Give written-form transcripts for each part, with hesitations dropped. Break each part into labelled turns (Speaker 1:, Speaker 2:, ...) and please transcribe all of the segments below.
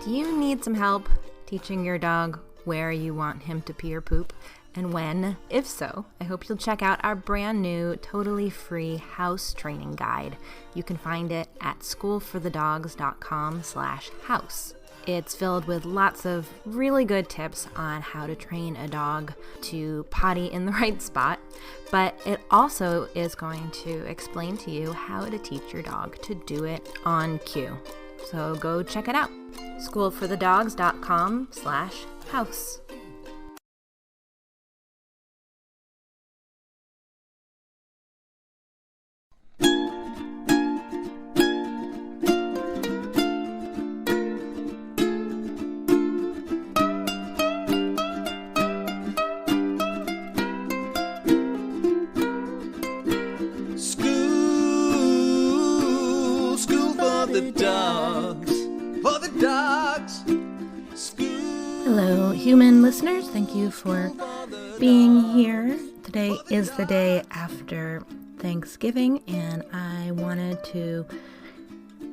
Speaker 1: Do you need some help teaching your dog where you want him to pee or poop and when? If so, I hope you'll check out our brand new, totally free house training guide. You can find it at schoolforthedogs.com/house. It's filled with lots of really good tips on how to train a dog to potty in the right spot, but it also is going to explain to you how to teach your dog to do it on cue. So go check it out. schoolforthedogs.com/house. Hello, human listeners. Thank you for being here. Today is the day after Thanksgiving, and I wanted to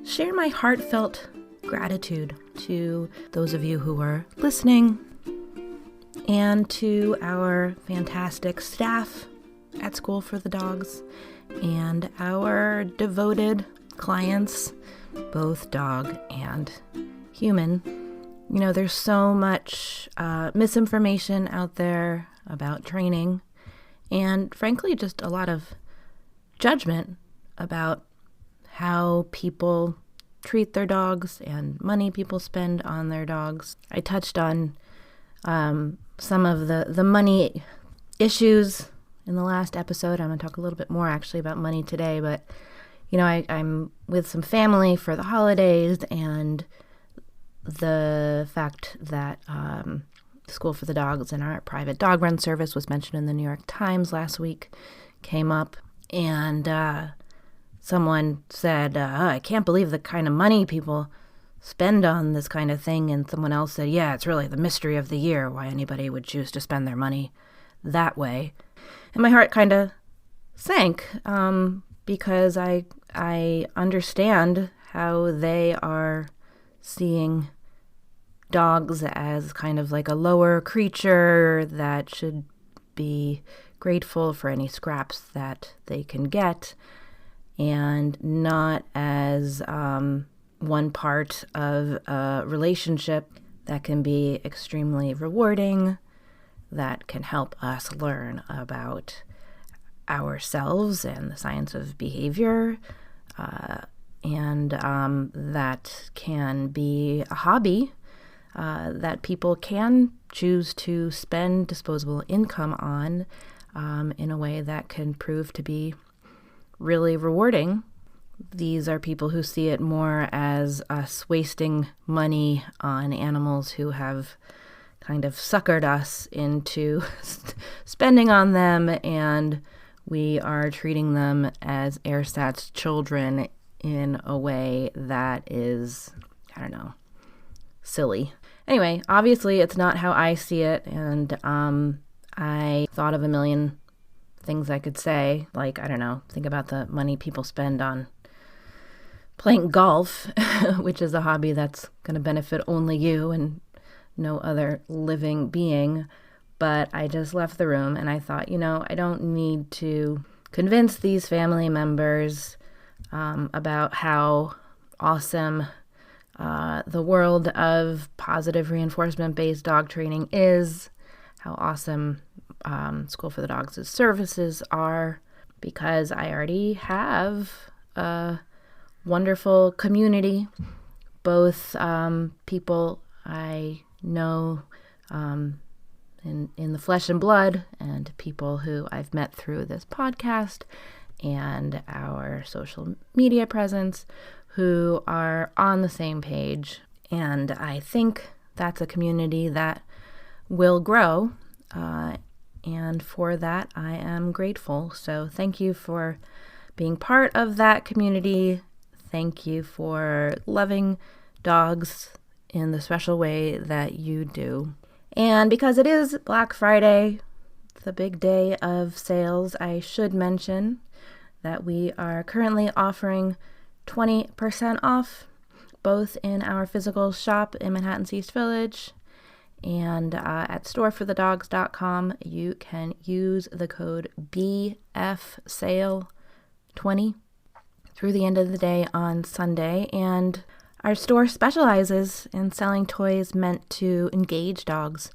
Speaker 1: share my heartfelt gratitude to those of you who are listening and to our fantastic staff at School for the Dogs and our devoted clients, both dog and human. You know, there's so much misinformation out there about training and, frankly, just a lot of judgment about how people treat their dogs and money people spend on their dogs. I touched on some of the money issues in the last episode. I'm going to talk a little bit more, actually, about money today. But, you know, I'm with some family for the holidays, and the fact that School for the Dogs and our private dog run service was mentioned in the New York Times last week came up, and someone said, I can't believe the kind of money people spend on this kind of thing, and someone else said, yeah, it's really the mystery of the year why anybody would choose to spend their money that way. And my heart kind of sank because I understand how they are seeing dogs as kind of like a lower creature that should be grateful for any scraps that they can get, and not as one part of a relationship that can be extremely rewarding, that can help us learn about ourselves and the science of behavior, and that can be a hobby that people can choose to spend disposable income on in a way that can prove to be really rewarding. These are people who see it more as us wasting money on animals who have kind of suckered us into spending on them, and we are treating them as ersatz children in a way that is, I don't know, silly. Anyway, obviously it's not how I see it, and I thought of a million things I could say, like, I don't know, think about the money people spend on playing golf, which is a hobby that's going to benefit only you and no other living being. But I just left the room and I thought, you know, I don't need to convince these family members about how awesome the world of positive reinforcement-based dog training is, how awesome School for the Dogs' services are, because I already have a wonderful community, both people I know in the flesh and blood, and people who I've met through this podcast and our social media presence, who are on the same page. And I think that's a community that will grow, and for that I am grateful. So thank you for being part of that community. Thank you for loving dogs in the special way that you do. And because it is Black Friday, the big day of sales, I should mention that we are currently offering 20% off both in our physical shop in Manhattan's East Village and at storeforthedogs.com. You can use the code BFSale20 through the end of the day on Sunday. And our store specializes in selling toys meant to engage dogs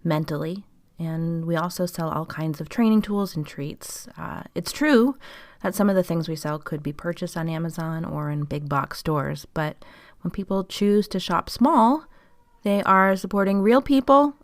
Speaker 1: mentally. And we also sell all kinds of training tools and treats. It's true that some of the things we sell could be purchased on Amazon or in big box stores. But when people choose to shop small, they are supporting real people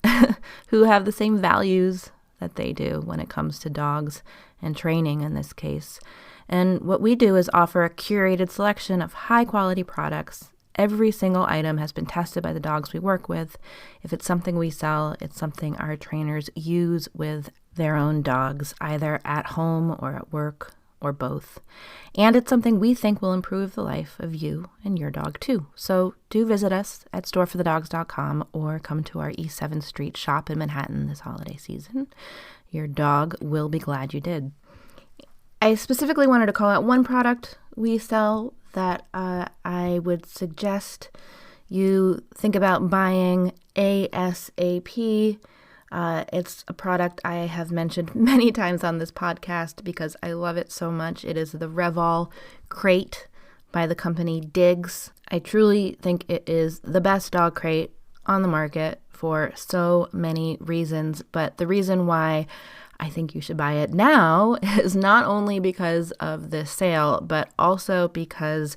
Speaker 1: who have the same values that they do when it comes to dogs and training in this case. And what we do is offer a curated selection of high-quality products. Every single item has been tested by the dogs we work with. If it's something we sell, it's something our trainers use with their own dogs, either at home or at work or both. And it's something we think will improve the life of you and your dog too. So do visit us at storeforthedogs.com or come to our East 7th Street shop in Manhattan this holiday season. Your dog will be glad you did. I specifically wanted to call out one product we sell that I would suggest you think about buying ASAP. It's a product I have mentioned many times on this podcast because I love it so much. It is the Revol crate by the company Diggs. I truly think it is the best dog crate on the market for so many reasons, but the reason why I think you should buy it now is not only because of the sale, but also because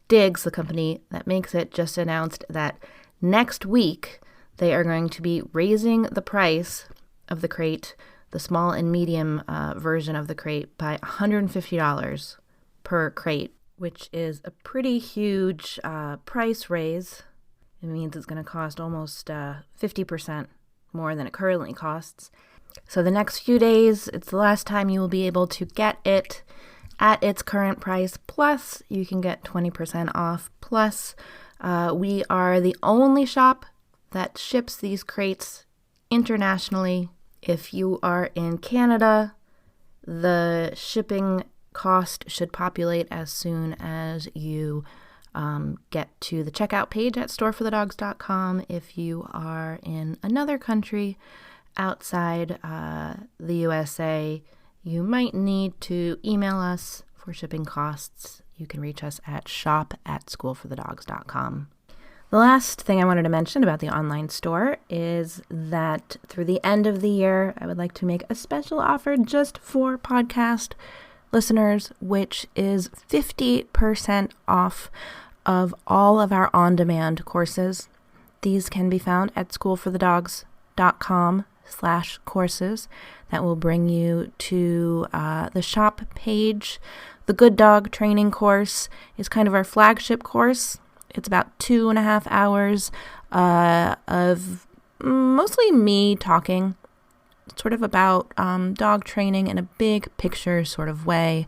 Speaker 1: Diggs, the company that makes it, just announced that next week they are going to be raising the price of the crate, the small and medium version of the crate, by $150 per crate, which is a pretty huge price raise. It means it's going to cost almost 50% more than it currently costs. So the next few days, it's the last time you will be able to get it at its current price. Plus, you can get 20% off. Plus, we are the only shop that ships these crates internationally. If you are in Canada, the shipping cost should populate as soon as you get to the checkout page at storeforthedogs.com. If you are in another country outside the USA, you might need to email us for shipping costs. You can reach us at shop@schoolforthedogs.com. The last thing I wanted to mention about the online store is that through the end of the year, I would like to make a special offer just for podcast listeners, which is 50% off of all of our OnDemand courses. These can be found at schoolforthedogs.com/courses. That will bring you to the shop page. The Good Dog Training course is kind of our flagship course. It's about 2.5 hours of mostly me talking, sort of about dog training in a big picture sort of way.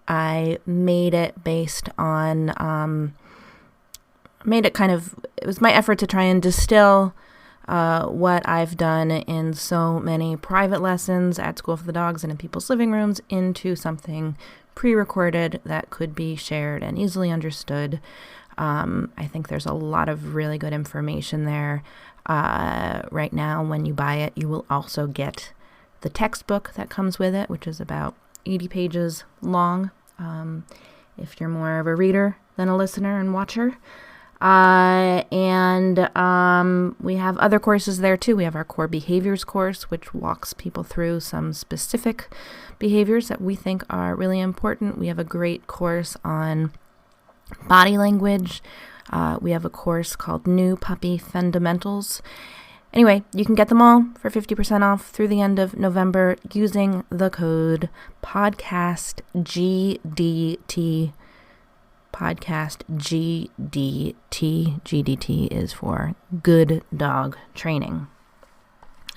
Speaker 1: I made it based on, it was my effort to try and distill what I've done in so many private lessons at School for the Dogs and in people's living rooms into something pre-recorded that could be shared and easily understood. I think there's a lot of really good information there. Right now, when you buy it, you will also get the textbook that comes with it, which is about 80 pages long, if you're more of a reader than a listener and watcher. And we have other courses there too. We have our core behaviors course, which walks people through some specific behaviors that we think are really important. We have a great course on body language. We have a course called New Puppy Fundamentals. Anyway, you can get them all for 50% off through the end of November using the code PODCASTGDT. Podcast GDT. GDT is for Good Dog Training.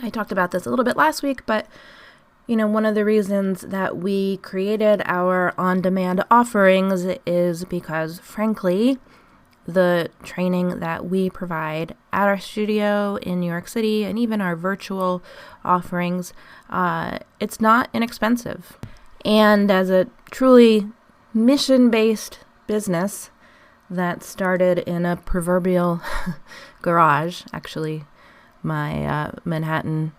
Speaker 1: I talked about this a little bit last week, but one of the reasons that we created our on-demand offerings is because, frankly, the training that we provide at our studio in New York City and even our virtual offerings, it's not inexpensive. And as a truly mission-based business, that started in a proverbial garage, actually my Manhattan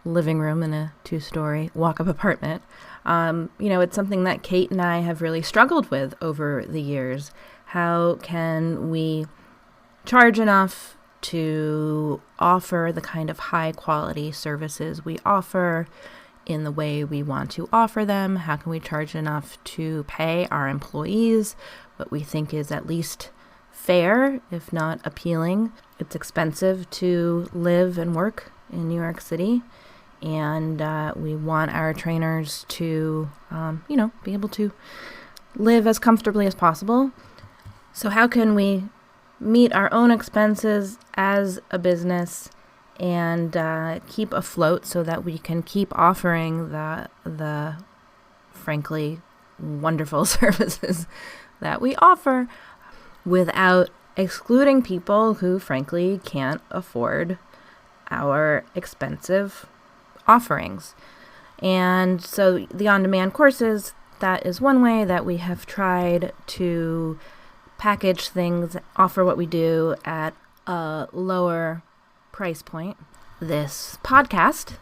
Speaker 1: living room in a 2-story walk-up apartment. It's something that Kate and I have really struggled with over the years. How can we charge enough to offer the kind of high-quality services we offer in the way we want to offer them? How can we charge enough to pay our employees what we think is at least fair, if not appealing? It's expensive to live and work in New York City, and we want our trainers to, be able to live as comfortably as possible. So how can we meet our own expenses as a business and keep afloat so that we can keep offering the frankly wonderful services that we offer without excluding people who frankly can't afford our expensive offerings? And so the on-demand courses, that is one way that we have tried to package things, offer what we do at a lower price point. This podcast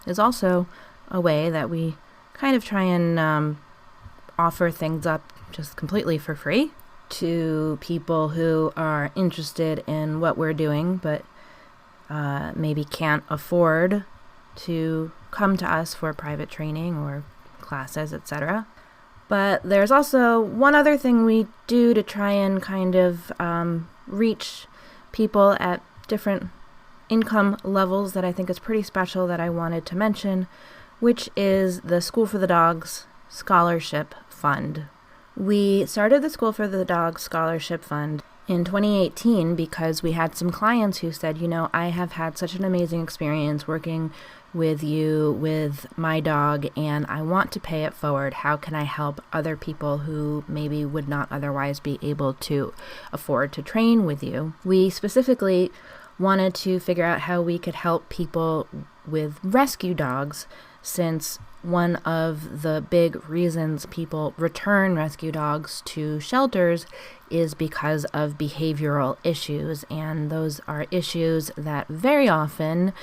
Speaker 1: is also a way that we kind of try and offer things up just completely for free to people who are interested in what we're doing, but maybe can't afford to come to us for private training or classes, etc. But there's also one other thing we do to try and kind of reach people at different income levels that I think is pretty special that I wanted to mention, which is the School for the Dogs Scholarship Fund. We started the School for the Dogs Scholarship Fund in 2018 because we had some clients who said, I have had such an amazing experience working with you, with my dog, and I want to pay it forward. How can I help other people who maybe would not otherwise be able to afford to train with you? We specifically wanted to figure out how we could help people with rescue dogs, since one of the big reasons people return rescue dogs to shelters is because of behavioral issues, and those are issues that very often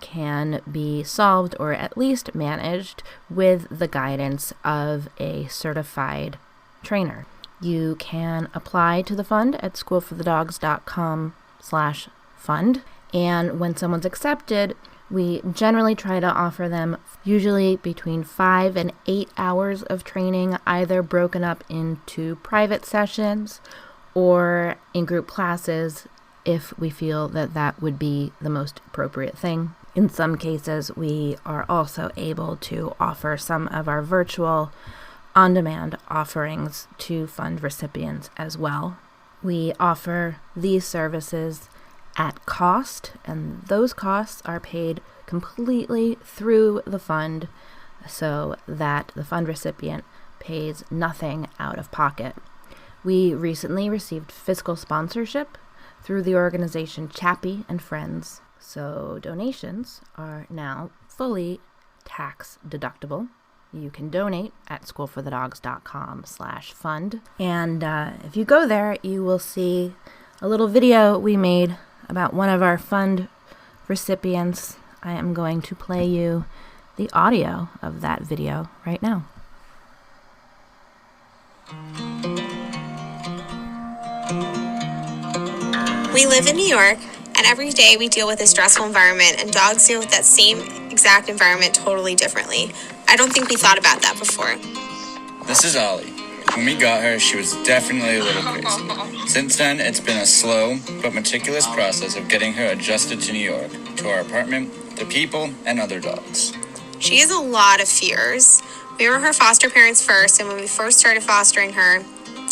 Speaker 1: can be solved or at least managed with the guidance of a certified trainer. You can apply to the fund at schoolforthedogs.com/fund, and when someone's accepted, we generally try to offer them usually between 5 and 8 hours of training, either broken up into private sessions or in group classes if we feel that that would be the most appropriate thing. In some cases, we are also able to offer some of our virtual on-demand offerings to fund recipients as well. We offer these services at cost, and those costs are paid completely through the fund so that the fund recipient pays nothing out of pocket. We recently received fiscal sponsorship through the organization Chappie and Friends, so donations are now fully tax deductible. You can donate at schoolforthedogs.com/fund. And if you go there, you will see a little video we made about one of our fund recipients. I am going to play you the audio of that video right now.
Speaker 2: We live in New York, and every day we deal with a stressful environment, and dogs deal with that same exact environment totally differently. I don't think we thought about that before.
Speaker 3: This is Ollie. When we got her, she was definitely a little crazy. Since then, it's been a slow but meticulous process of getting her adjusted to New York, to our apartment, to people, and other dogs.
Speaker 2: She has a lot of fears. We were her foster parents first, and when we first started fostering her,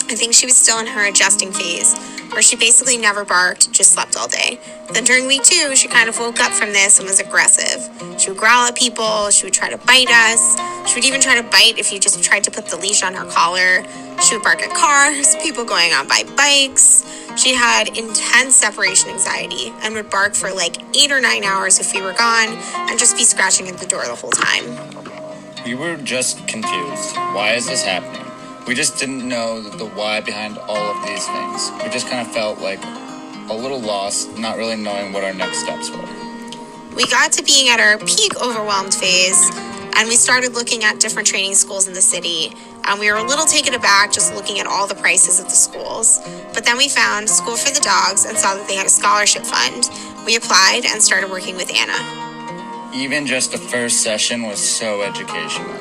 Speaker 2: I think she was still in her adjusting phase, where she basically never barked, just slept all day. Then during week 2, she kind of woke up from this and was aggressive. She would growl at people, she would try to bite us, she would even try to bite if you just tried to put the leash on her collar. She would bark at cars, people going on by bikes. She had intense separation anxiety and would bark for like 8 or 9 hours if we were gone and just be scratching at the door the whole time.
Speaker 3: We were just confused. Why is this happening? We just didn't know the why behind all of these things. We just kind of felt like a little lost, not really knowing what our next steps were.
Speaker 2: We got to being at our peak overwhelmed phase, and we started looking at different training schools in the city. And we were a little taken aback just looking at all the prices of the schools. But then we found School for the Dogs and saw that they had a scholarship fund. We applied and started working with Anna.
Speaker 3: Even just the first session was so educational.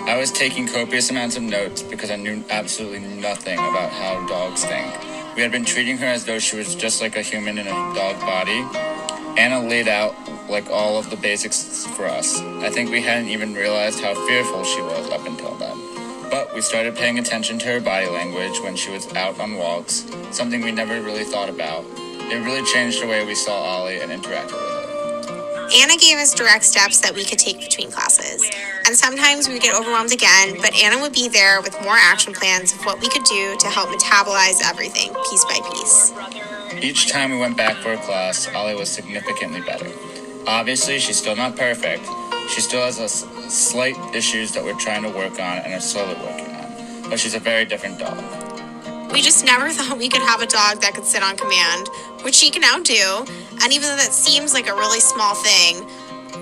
Speaker 3: I was taking copious amounts of notes because I knew absolutely nothing about how dogs think. We had been treating her as though she was just like a human in a dog body. Anna laid out like all of the basics for us. I think we hadn't even realized how fearful she was up until then. But we started paying attention to her body language when she was out on walks, something we never really thought about. It really changed the way we saw Ollie and interacted with her.
Speaker 2: Anna gave us direct steps that we could take between classes. And sometimes we would get overwhelmed again, but Anna would be there with more action plans of what we could do to help metabolize everything piece by piece.
Speaker 3: Each time we went back for a class, Ollie was significantly better. Obviously, she's still not perfect. She still has slight issues that we're trying to work on and are slowly working on. But she's a very different dog.
Speaker 2: We just never thought we could have a dog that could sit on command, which she can now do. And even though that seems like a really small thing,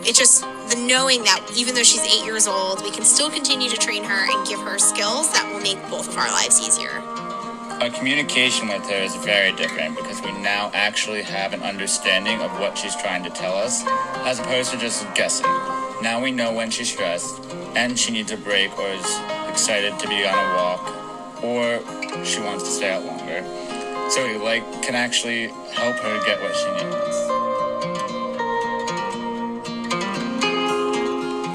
Speaker 2: it's just the knowing that even though she's 8 years old, we can still continue to train her and give her skills that will make both of our lives easier.
Speaker 3: Our communication with her is very different because we now actually have an understanding of what she's trying to tell us, as opposed to just guessing. Now we know when she's stressed and she needs a break or is excited to be on a walk or she wants to stay out longer. So we can actually help her get what she needs.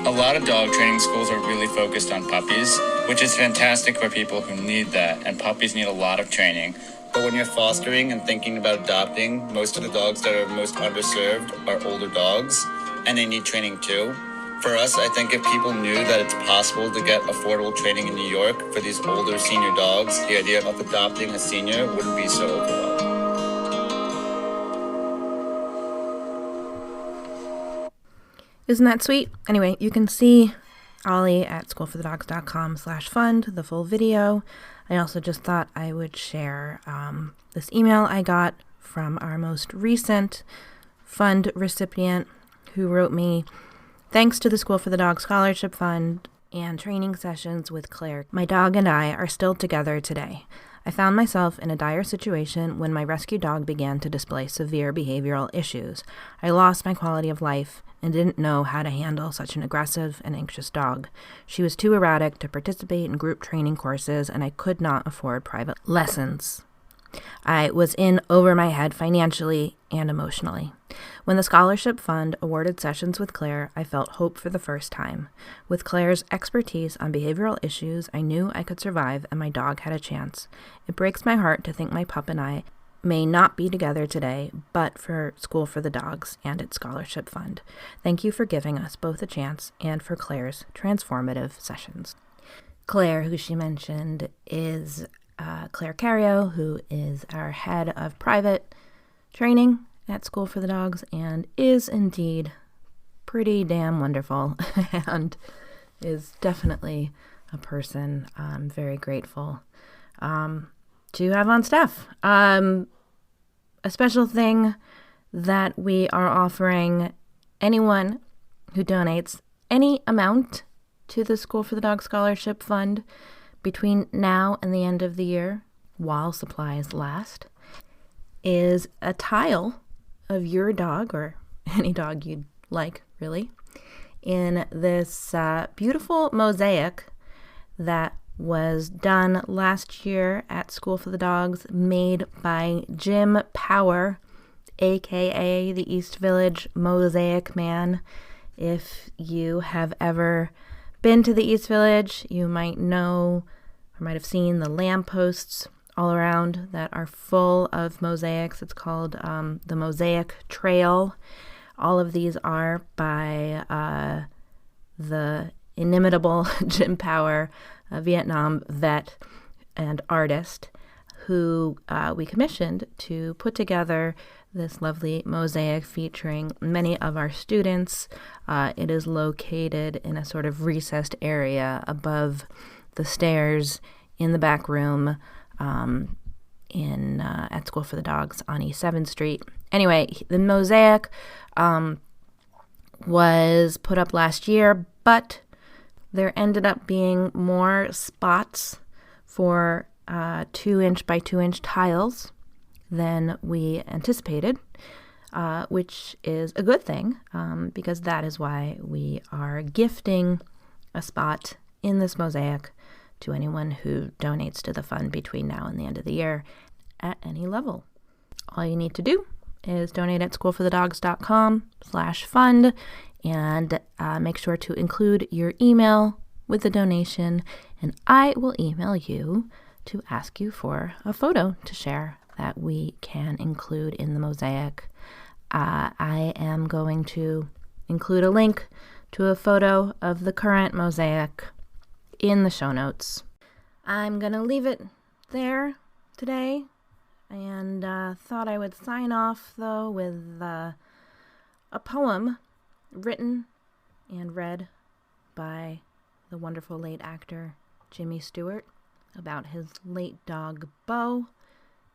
Speaker 3: A lot of dog training schools are really focused on puppies, which is fantastic for people who need that, and puppies need a lot of training. But when you're fostering and thinking about adopting, most of the dogs that are most underserved are older dogs, and they need training too. For us, I think if people knew that it's possible to get affordable training in New York for these older senior dogs, the idea of adopting a senior wouldn't be so overwhelming.
Speaker 1: Isn't that sweet? Anyway, you can see Ollie at schoolforthedogs.com/fund, the full video. I also just thought I would share this email I got from our most recent fund recipient who wrote me, "Thanks to the School for the Dog Scholarship Fund and training sessions with Claire, my dog and I are still together today. I found myself in a dire situation when my rescue dog began to display severe behavioral issues. I lost my quality of life and didn't know how to handle such an aggressive and anxious dog. She was too erratic to participate in group training courses, and I could not afford private lessons. I was in over my head financially and emotionally. When the scholarship fund awarded sessions with Claire, I felt hope for the first time. With Claire's expertise on behavioral issues, I knew I could survive and my dog had a chance. It breaks my heart to think my pup and I may not be together today, but for School for the Dogs and its scholarship fund. Thank you for giving us both a chance and for Claire's transformative sessions." Claire, who she mentioned, is Claire Cario, who is our head of private training at School for the Dogs and is indeed pretty damn wonderful and is definitely a person I'm very grateful to have on staff. A special thing that we are offering anyone who donates any amount to the School for the Dog Scholarship Fund between now and the end of the year, while supplies last, is a tile of your dog, or any dog you'd like, really, in this beautiful mosaic that was done last year at School for the Dogs, made by Jim Power, aka the East Village Mosaic Man. If you have ever been to the East Village, you might know or might have seen the lampposts all around that are full of mosaics. It's called the Mosaic Trail. All of these are by the inimitable Jim Power, a Vietnam vet and artist, who we commissioned to put together this lovely mosaic featuring many of our students. It is located in a sort of recessed area above the stairs in the back room at School for the Dogs on East 7th Street. Anyway, the mosaic was put up last year, but there ended up being more spots for 2-inch by 2-inch tiles than we anticipated, which is a good thing, because that is why we are gifting a spot in this mosaic to anyone who donates to the fund between now and the end of the year at any level. All you need to do is donate at schoolforthedogs.com/fund, and make sure to include your email with the donation, and I will email you to ask you for a photo to share that we can include in the mosaic. I am going to include a link to a photo of the current mosaic in the show notes. I'm going to leave it there today, and thought I would sign off, though, with a poem written and read by the wonderful late actor Jimmy Stewart about his late dog, Bo.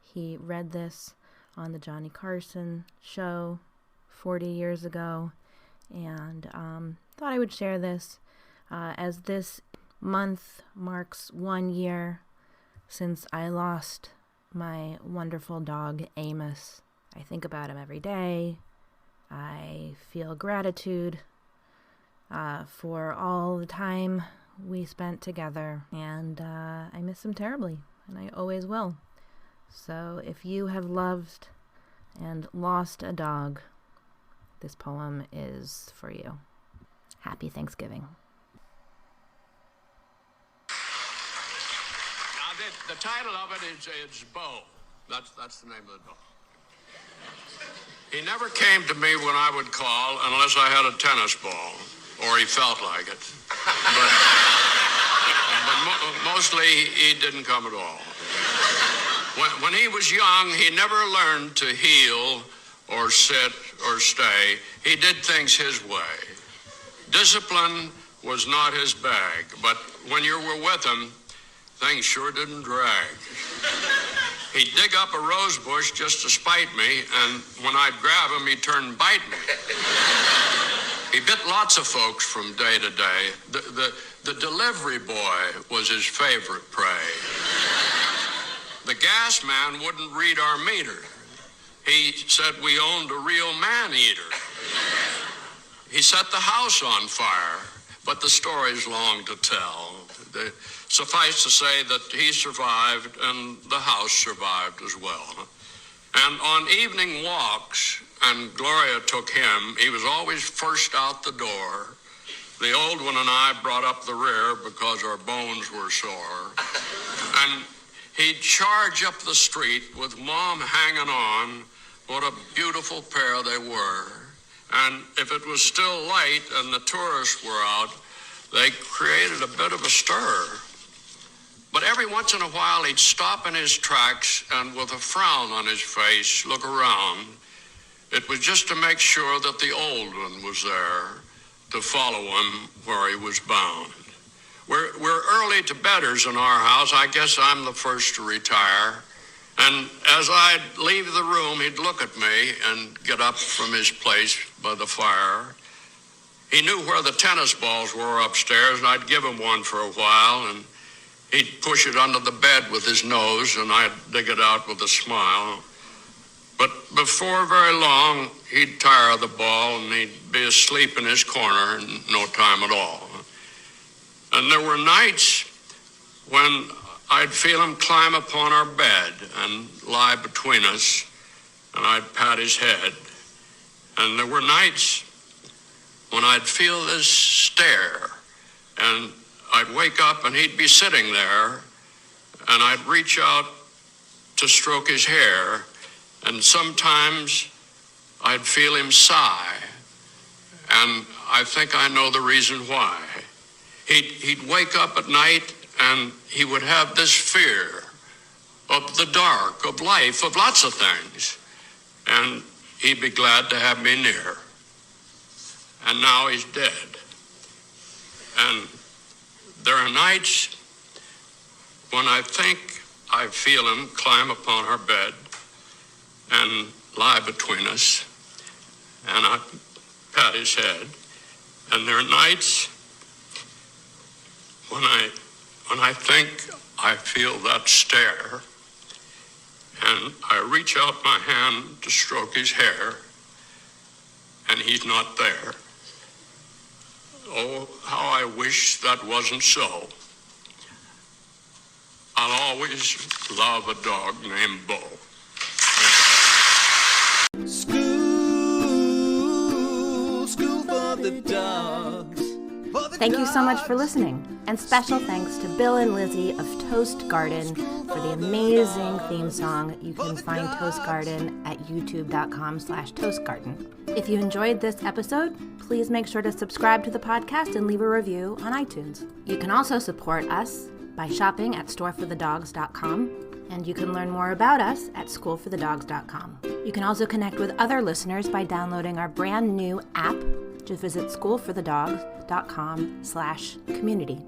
Speaker 1: He read this on the Johnny Carson show 40 years ago, and thought I would share this as this month marks 1 year since I lost my wonderful dog, Amos. I think about him every day. I feel gratitude for all the time we spent together, and I miss him terribly, and I always will. So if you have loved and lost a dog, this poem is for you. Happy Thanksgiving.
Speaker 4: Now, the title of it is Bo. That's the name of the dog. He never came to me when I would call unless I had a tennis ball, or he felt like it. But mostly he didn't come at all. When he was young, he never learned to heel or sit or stay. He did things his way. Discipline was not his bag, but when you were with him, things sure didn't drag. He'd dig up a rose bush just to spite me, and when I'd grab him, he'd turn and bite me. He bit lots of folks from day to day. The delivery boy was his favorite prey. The gas man wouldn't read our meter. He said we owned a real man-eater. He set the house on fire, but the story's long to tell. Suffice to say that he survived and the house survived as well. And on evening walks, and Gloria took him, he was always first out the door. The old one and I brought up the rear because our bones were sore. And he'd charge up the street with Mom hanging on. What a beautiful pair they were. And if it was still light and the tourists were out, they created a bit of a stir. But every once in a while, he'd stop in his tracks and with a frown on his face, look around. It was just to make sure that the old one was there to follow him where he was bound. We're early to bedders in our house. I guess I'm the first to retire. And as I'd leave the room, he'd look at me and get up from his place by the fire. He knew where the tennis balls were upstairs, and I'd give him one for a while, and he'd push it under the bed with his nose, and I'd dig it out with a smile. But before very long, he'd tire of the ball, and he'd be asleep in his corner in no time at all. And there were nights when I'd feel him climb upon our bed and lie between us, and I'd pat his head. And there were nights when I'd feel this stare, and I'd wake up and he'd be sitting there, and I'd reach out to stroke his hair, and sometimes I'd feel him sigh, and I think I know the reason why. He'd wake up at night and he would have this fear of the dark, of life, of lots of things, and he'd be glad to have me near. And now he's dead. And there are nights When I think I feel him climb upon her bed and lie between us, and I pat his head, and there are nights when I think I feel that stare, and I reach out my hand to stroke his hair, and he's not there. Oh, how I wish that wasn't so. I'll always love a dog named Bo.
Speaker 5: School for the dogs.
Speaker 1: Thank you so much for listening, and special thanks to Bill and Lizzie of Toast Garden for the amazing theme song. You can find Toast Garden at youtube.com/toastgarden. If you enjoyed this episode, please make sure to subscribe to the podcast and leave a review on iTunes. You can also support us by shopping at storeforthedogs.com, and you can learn more about us at schoolforthedogs.com. You can also connect with other listeners by downloading our brand new app. Just visit schoolforthedogs.com/community.